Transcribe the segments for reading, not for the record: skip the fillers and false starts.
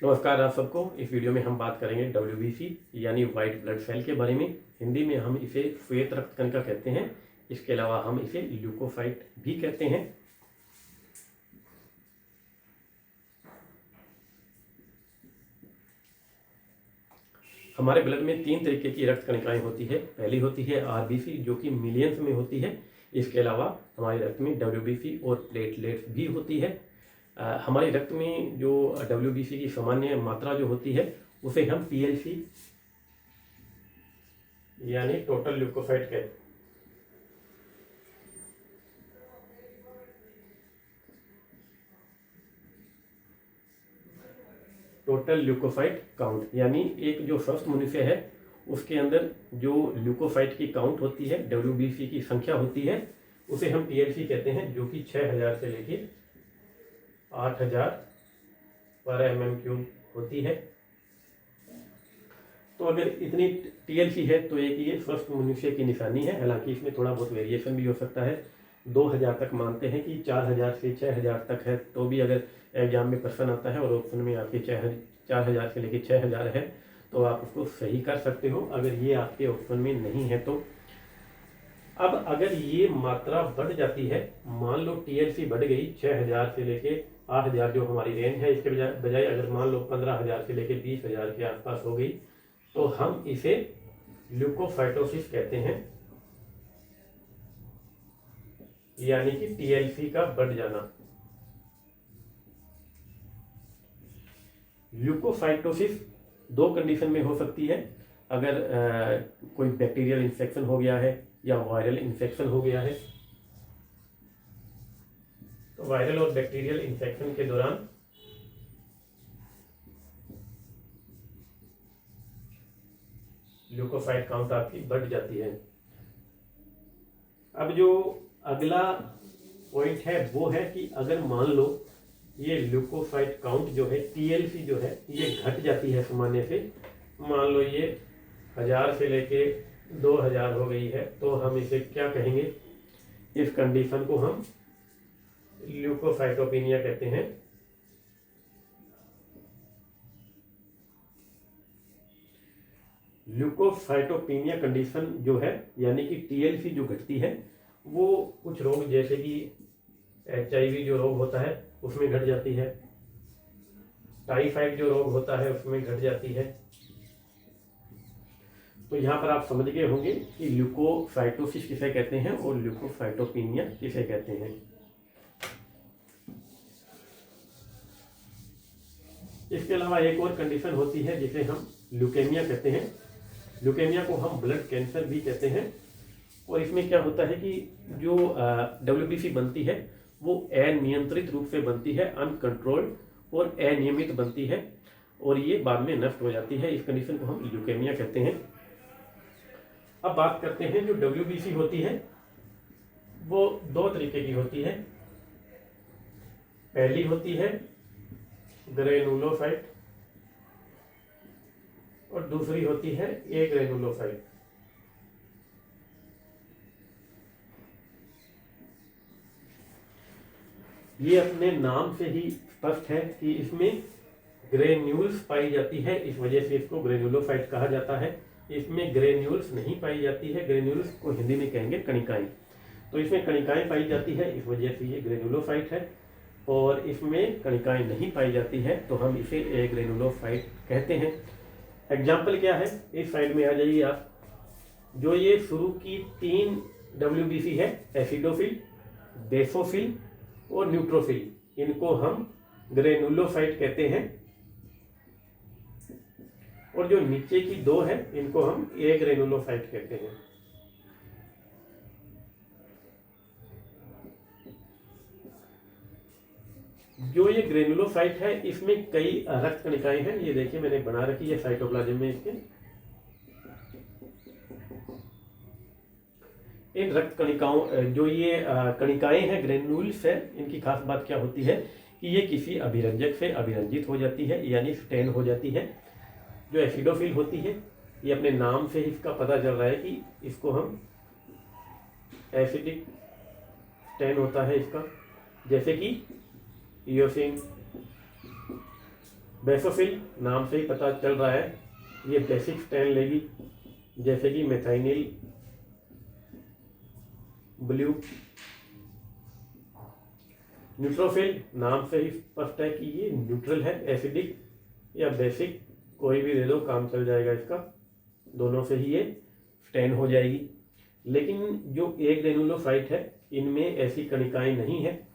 नमस्कार आप सबको। इस वीडियो में हम बात करेंगे WBC यानी वाइट ब्लड सेल के बारे में। हिंदी में हम इसे श्वेत रक्त कणिका कहते हैं। इसके अलावा हम इसे ल्यूकोसाइट भी कहते हैं। हमारे ब्लड में 3 तरीके की रक्त कणिकाएं होती है। पहली होती है RBC जो कि मिलियंस में होती है। इसके अलावा हमारे रक्त में WBC और प्लेटलेट्स भी होती है। हमारे रक्त में जो WBC की सामान्य मात्रा जो होती है उसे हम TLC यानी टोटल ल्यूकोसाइट कहते हैं। टोटल ल्यूकोसाइट काउंट यानी एक जो स्वस्थ मनुष्य है उसके अंदर जो ल्यूकोसाइट की काउंट होती है, WBC की संख्या होती है, उसे हम TLC कहते हैं, जो कि 6000 से लेके 8000 पर mm³ होती है। तो अगर इतनी TLC है तो एक ये स्वस्थ मनुष्य की निशानी है। हालांकि इसमें थोड़ा बहुत वेरिएशन भी हो सकता है। 2000 तक मानते हैं कि 4000 से 6000 तक है, तो भी अगर एग्जाम में प्रश्न आता है और ऑप्शन में आपके 4000 से लेके 6000 है तो आप उसको सही कर सकते हो, अगर ये आपके ऑप्शन में नहीं है तो। अब अगर ये मात्रा बढ़ जाती है, मान लो TLC बढ़ गई 6000 से लेके 8000 जो हमारी रेंज है, इसके बजाय अगर मान लो 15000 से लेके 20000 के आसपास हो गई, तो हम इसे ल्यूकोसाइटोसिस कहते हैं, यानी कि TLC का बढ़ जाना। ल्यूकोसाइटोसिस 2 कंडीशन में हो सकती है। अगर कोई बैक्टीरियल इन्फेक्शन हो गया है या वायरल इन्फेक्शन हो गया है, तो वायरल और बैक्टीरियल इन्फेक्शन के दौरान ल्यूकोसाइट काउंट आपकी बढ़ जाती है। अब जो अगला पॉइंट है वो है कि अगर मान लो ये ल्यूकोसाइट काउंट जो है, TLC जो है, ये घट जाती है सामान्य से, मान लो ये 1000 से लेके 2000 हो गई है, तो हम इसे क्या कहेंगे? इस कंडीशन को हम ल्यूकोसाइटोपिनिया कहते हैं। ल्यूकोसाइटोपिनिया कंडीशन जो है, यानी कि TLC जो घटती है, वो कुछ रोग जैसे कि HIV जो रोग होता है उसमें घट जाती है, टाइफाइड जो रोग होता है उसमें घट जाती है। तो यहाँ पर आप समझ गए होंगे कि ल्यूकोसाइटोसिस किसे कहते हैं और ल्यूकोसाइटोपिनिया किसे कहते हैं। इसके अलावा एक और कंडीशन होती है जिसे हम ल्यूकेमिया कहते हैं। ल्यूकेमिया को हम ब्लड कैंसर भी कहते हैं। और इसमें क्या होता है कि जो WBC बनती है वो अनियंत्रित रूप से बनती है, अनकंट्रोल्ड और अनियमित बनती है, और ये बाद में नष्ट हो जाती है। इस कंडीशन को हम ल्यूकेमिया कहते हैं। अब बात करते हैं जो WBC होती है वो 2 तरीके की होती है। पहली होती है ग्रेनुलोसाइट और दूसरी होती है एग्रेनुलोसाइट। ये अपने नाम से ही स्पष्ट है कि इसमें ग्रेन्यूल्स पाई जाती है, इस वजह से इसको ग्रेनुलोसाइट कहा जाता है। इसमें ग्रेन्यूल्स नहीं पाई जाती है, ग्रेन्यूल्स को हिंदी में कहेंगे कणिकाएं। तो इसमें कणिकाएं पाई जाती है, इस वजह से ये ग्रेनुलोसाइट है। और इसमें कणिकाएं नहीं पाई जाती है तो हम इसे एग्रेनुलोसाइट कहते हैं। एग्जाम्पल क्या है, इस साइड में आ जाइए आप। जो ये शुरू की 3 WBC है, एसिडोफिल, बेसोफिल और न्यूट्रोफिल, इनको हम ग्रेनुलोसाइट कहते हैं। और जो नीचे की 2 है इनको हम एग्रेनुलोसाइट कहते हैं। जो ये ग्रेनुलोसाइट है इसमें कई रक्त कणिकाएं हैं। ये देखिए मैंने बना रखी है साइटोप्लाज्म में इसके। इन रक्त कणिकाओं जो ये कणिकाएं हैं, ग्रेन्यूल्स है, इनकी खास बात क्या होती है कि ये किसी अभिरंजक से अभिरंजित हो जाती है, यानी स्टेन हो जाती है। जो एसिडोफिल होती है, ये अपने नाम से ही इसका पता चल रहा है कि इसको हम एसिडिक स्टेन होता है इसका, जैसे कि ईओसिन, बेसोफिल नाम से ही पता चल रहा है ये बेसिक स्टैंड लेगी, जैसे कि मेथाइनिल ब्लू। न्यूट्रोफिल नाम से ही स्पष्ट है कि ये न्यूट्रल है, एसिडिक या बेसिक कोई भी दे दो काम चल जाएगा इसका, दोनों से ही ये स्टैन हो जाएगी। लेकिन जो ए ग्रेनुलोसाइट है इनमें ऐसी कणिकाएं नहीं है,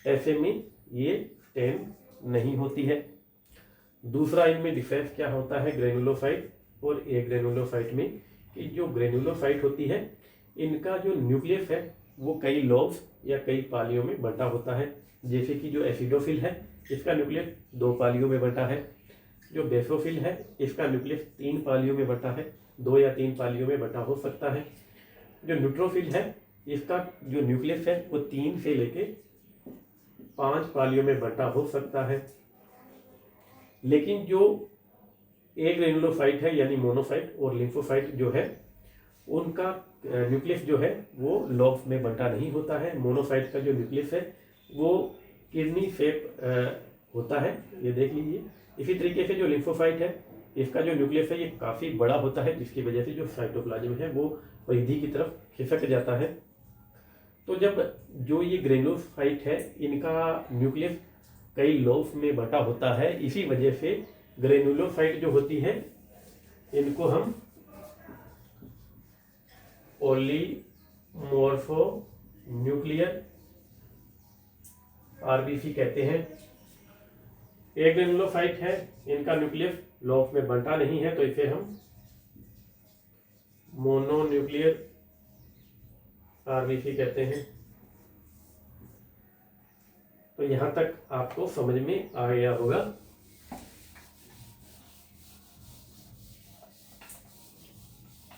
ऐसे में ये स्टैन नहीं होती है। दूसरा इनमें डिफरेंस क्या होता है ग्रेनुलोसाइट और ए ग्रेनुलोसाइट में, कि जो ग्रेनुलोसाइट होती है इनका जो न्यूक्लियस है वो कई लॉब्स या कई पालियों में बंटा होता है। जैसे कि जो एसिडोफिल है इसका न्यूक्लियस 2 पालियों में बंटा है, जो बेसोफिल है इसका न्यूक्लियस 3 पालियों में बंटा है, 2 या 3 पालियों में बंटा हो सकता है। जो न्यूट्रोफिल है इसका जो न्यूक्लियस है वो 3 से लेके 5 पालियों में बंटा हो सकता है। लेकिन जो ए ग्रेनुलोसाइट है यानी मोनोसाइट और लिम्फोसाइट जो है उनका न्यूक्लियस जो है वो लॉब्स में बंटा नहीं होता है। मोनोसाइट का जो न्यूक्लियस है वो किडनी शेप होता है, ये देख लीजिए। इसी तरीके से जो लिम्फोसाइट है इसका जो न्यूक्लियस है ये काफ़ी बड़ा होता है, जिसकी वजह से जो साइटोप्लाज्म है वो परिधि की तरफ खिसक जाता है। तो जब जो ये ग्रेनुलोसाइट है इनका न्यूक्लियस कई लॉब्स में बंटा होता है, इसी वजह से ग्रेनुलोसाइट जो होती है इनको हम पॉलीमॉर्फो न्यूक्लियर आरबीसी कहते हैं। ए ग्रेनुलोसाइट है इनका न्यूक्लियस लॉब्स में बंटा नहीं है, तो इसे हम मोनोन्यूक्लियर आरबीसी कहते हैं। तो यहां तक आपको समझ में आ गया होगा।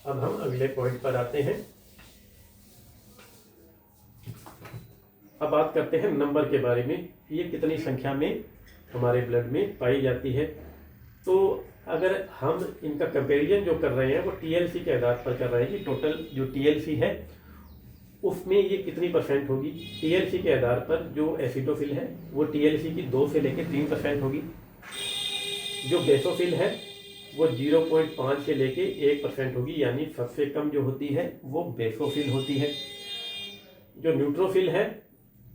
अब हम अगले पॉइंट पर आते हैं। अब बात करते हैं नंबर के बारे में, ये कितनी संख्या में हमारे ब्लड में पाई जाती है। तो अगर हम इनका कंपैरिजन जो कर रहे हैं वो टीएलसी के आधार पर कर रहे हैं कि टोटल जो टीएलसी है उसमें ये कितनी परसेंट होगी। टीएलसी के आधार पर जो एसिडोफिल है वो टीएलसी की 2 से लेकर 3% होगी। जो बेसोफिल है वो 0.5 से लेके 1% होगी, यानी सबसे कम जो होती है वो बेसोफिल होती है। जो न्यूट्रोफिल है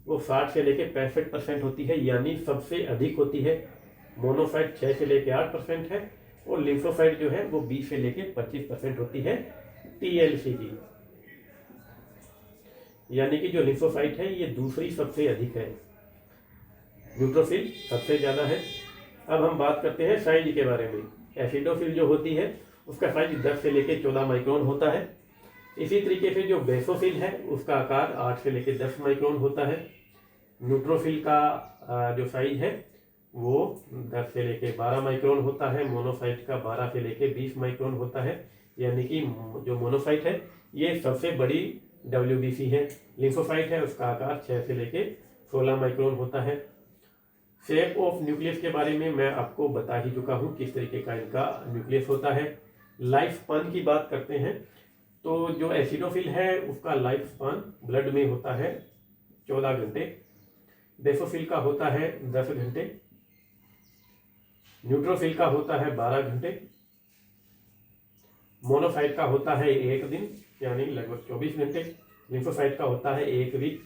वो 60 से लेके 65% होती है, यानी सबसे अधिक होती है। मोनोसाइट 6 से लेके 8% है और लिम्फोसाइट जो है वो 20 से लेके 25% होती है टीएलसी की। यानी कि जो लिम्फोसाइट है ये दूसरी सबसे अधिक है, न्यूट्रोफिल सबसे ज़्यादा है। अब हम बात करते हैं साइज के बारे में। एसिडोफिल जो होती है उसका साइज 10 से लेके 14 माइक्रोन होता है। इसी तरीके से जो बेसोफिल है उसका आकार 8 से लेके 10 माइक्रोन होता है। न्यूट्रोफिल का जो साइज है वो 10 से लेके 12 माइक्रोन होता है। मोनोसाइट का 12 से लेके 20 माइक्रोन होता है, यानी कि जो मोनोसाइट है ये सबसे बड़ी WBC है। लिम्फोसाइट है उसका आकार 6 से लेके 16 माइक्रोन होता है। शेप ऑफ न्यूक्लियस के बारे में मैं आपको बता ही चुका हूँ किस तरीके का इनका न्यूक्लियस होता है। लाइफ स्पान की बात करते हैं तो जो एसिडोफिल है उसका लाइफ स्पान ब्लड में होता है 14 घंटे, बेसोफिल का होता है 10 घंटे, न्यूट्रोफिल का होता है 12 घंटे, मोनोसाइट का होता है 1 दिन यानी लगभग 24 घंटे, लिम्फोसाइट का होता है 1 वीक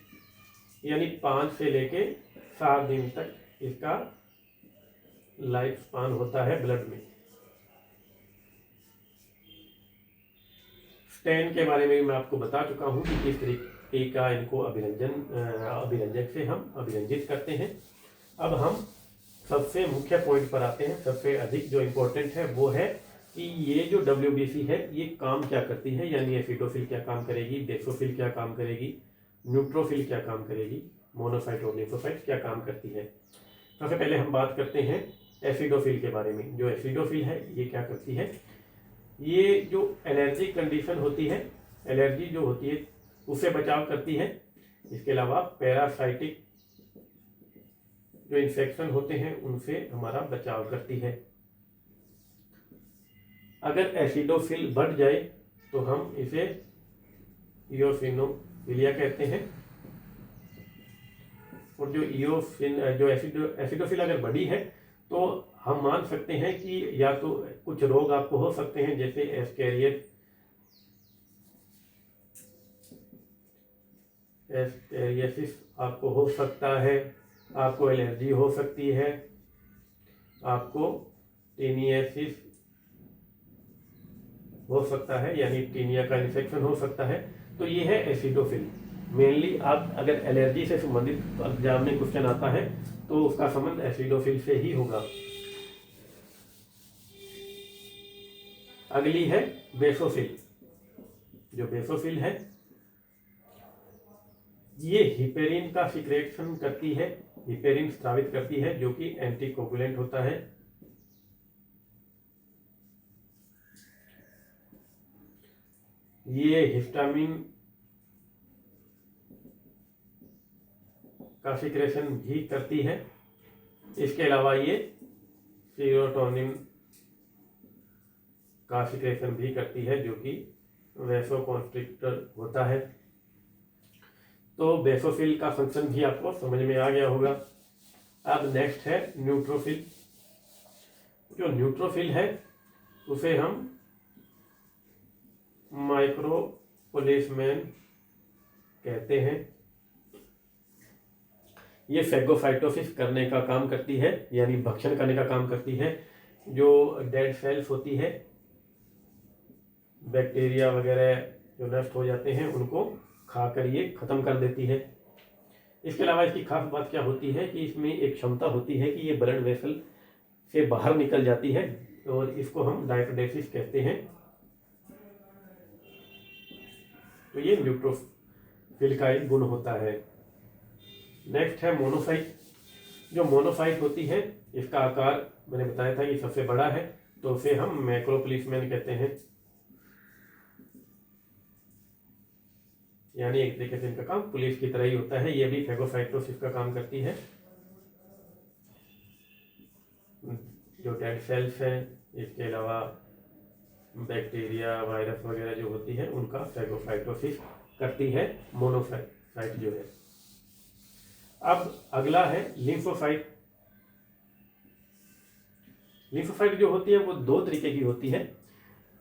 यानी 5 से लेके 7 दिन तक इसका लाइफ स्पान होता है ब्लड में। स्टैन के बारे में मैं आपको बता चुका हूं कि किस तरीके का इनको अभिरंजक से हम अभिरंजित करते हैं। अब हम सबसे मुख्य पॉइंट पर आते हैं। सबसे अधिक जो इम्पोर्टेंट है वो है कि ये जो WBC है ये काम क्या करती है, यानी एसिडोफिल क्या काम करेगी, बेसोफिल क्या काम करेगी, न्यूट्रोफिल क्या काम करेगी, मोनोसाइट और लिम्फोसाइट क्या काम करती है। सबसे पहले हम बात करते हैं एसिडोफिल के बारे में। जो एसिडोफिल है ये क्या करती है, ये जो एलर्जी कंडीशन होती है, एलर्जी जो होती है उससे बचाव करती है। इसके अलावा पैरासाइटिक जो इन्फेक्शन होते हैं उनसे हमारा बचाव करती है। अगर एसिडोफिल बढ़ जाए तो हम इसे इयोसिनोफिलिया कहते हैं। और जो एसिडोफिल अगर बढ़ी है तो हम मान सकते हैं कि या तो कुछ रोग आपको हो सकते हैं, जैसे एस्केरियासिस आपको हो सकता है, आपको एलर्जी हो सकती है, आपको टीनियासिस हो सकता है, यानी टीनिया का इन्फेक्शन हो सकता है। तो ये है एसिडोफिल। मेनली आप अगर एलर्जी से संबंधित एग्जाम में क्वेश्चन आता है तो उसका संबंध एसिडोफिल से ही होगा। अगली है बेसोफिल। जो बेसोफिल है ये हिपेरिन का सिक्रेशन करती है, हिपेरिन स्रावित करती है, जो कि एंटीकोगुलेंट होता है। ये हिस्टामिन का सिक्रेशन भी करती है। इसके अलावा ये सीरोटोनिन का सिक्रेशन भी करती है, जो कि वैसोकॉन्स्ट्रिक्टर होता है। तो बेसोफिल का फंक्शन भी आपको समझ में आ गया होगा। अब नेक्स्ट है न्यूट्रोफिल। जो न्यूट्रोफिल है उसे हम माइक्रोपोलिसमैन कहते हैं। ये फैगोसाइटोसिस करने का काम करती है, यानी भक्षण करने का काम करती है। जो डेड सेल्स होती है, बैक्टीरिया वगैरह जो नष्ट हो जाते हैं, उनको खाकर ये खत्म कर देती है। इसके अलावा इसकी खास बात क्या होती है कि इसमें एक क्षमता होती है कि ये ब्लड वेसल से बाहर निकल जाती है, और इसको हम डायफिडेसिस कहते हैं। तो ये न्यूट्रोफिल का एक गुण होता है। नेक्स्ट है मोनोसाइट। जो मोनोसाइट होती है इसका आकार मैंने बताया था कि सबसे बड़ा है, तो उसे हम मैक्रोपोलिसमैन कहते हैं। यानी एक तरीके से इनका काम पुलिस की तरह ही होता है। ये भी फैगोसाइटोसिस का काम करती है। जो डेड सेल्स हैं, इसके अलावा बैक्टीरिया वायरस वगैरह जो होती है उनका फैगोसाइटोसिस करती है मोनोसाइट जो है। अब अगला है लिम्फोसाइट। लिम्फोसाइट जो होती है वो दो तरीके की होती है।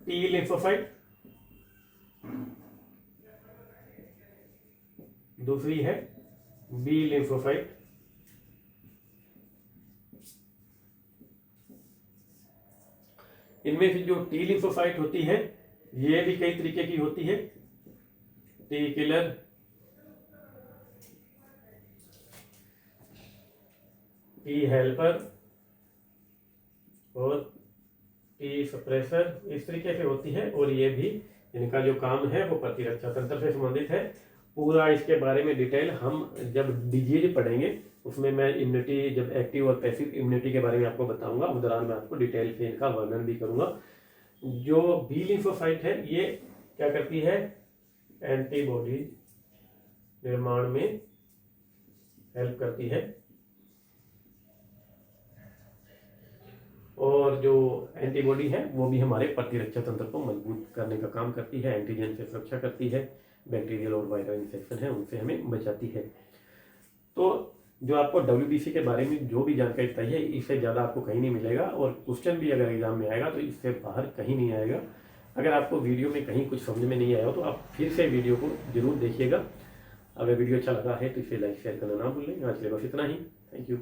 टी लिम्फोसाइट, दूसरी है बी लिम्फोसाइट। इनमें से जो टी लिम्फोसाइट होती है ये भी कई तरीके की होती है। टी किलर, टी हेल्पर और टी सप्रेसर, इस तरीके से होती है। और ये भी इनका जो काम है वो प्रतिरक्षा तंत्र से संबंधित है। पूरा इसके बारे में डिटेल हम जब डिजीज पढ़ेंगे उसमें मैं इम्यूनिटी, जब एक्टिव और पैसिव इम्यूनिटी के बारे में आपको बताऊंगा, उस दौरान मैं आपको डिटेल से इनका वर्णन भी करूंगा। जो बी लिम्फोसाइट है ये क्या करती है, एंटीबॉडी निर्माण में हेल्प करती है। और जो एंटीबॉडी है वो भी हमारे प्रतिरक्षा तंत्र को मजबूत करने का काम करती है, एंटीजन से सुरक्षा करती है, बैक्टीरियल और वायरल इन्फेक्शन है उनसे हमें बचाती है। तो जो आपको WBC के बारे में जो भी जानकारी चाहिए इससे ज़्यादा आपको कहीं नहीं मिलेगा, और क्वेश्चन भी अगर एग्जाम में आएगा तो इससे बाहर कहीं नहीं आएगा। अगर आपको वीडियो में कहीं कुछ समझ में नहीं आया हो तो आप फिर से वीडियो को जरूर देखिएगा। अगर वीडियो अच्छा लगा है तो इसे लाइक शेयर करना ना भूलें। आज के लिए बस इतना ही। Thank you.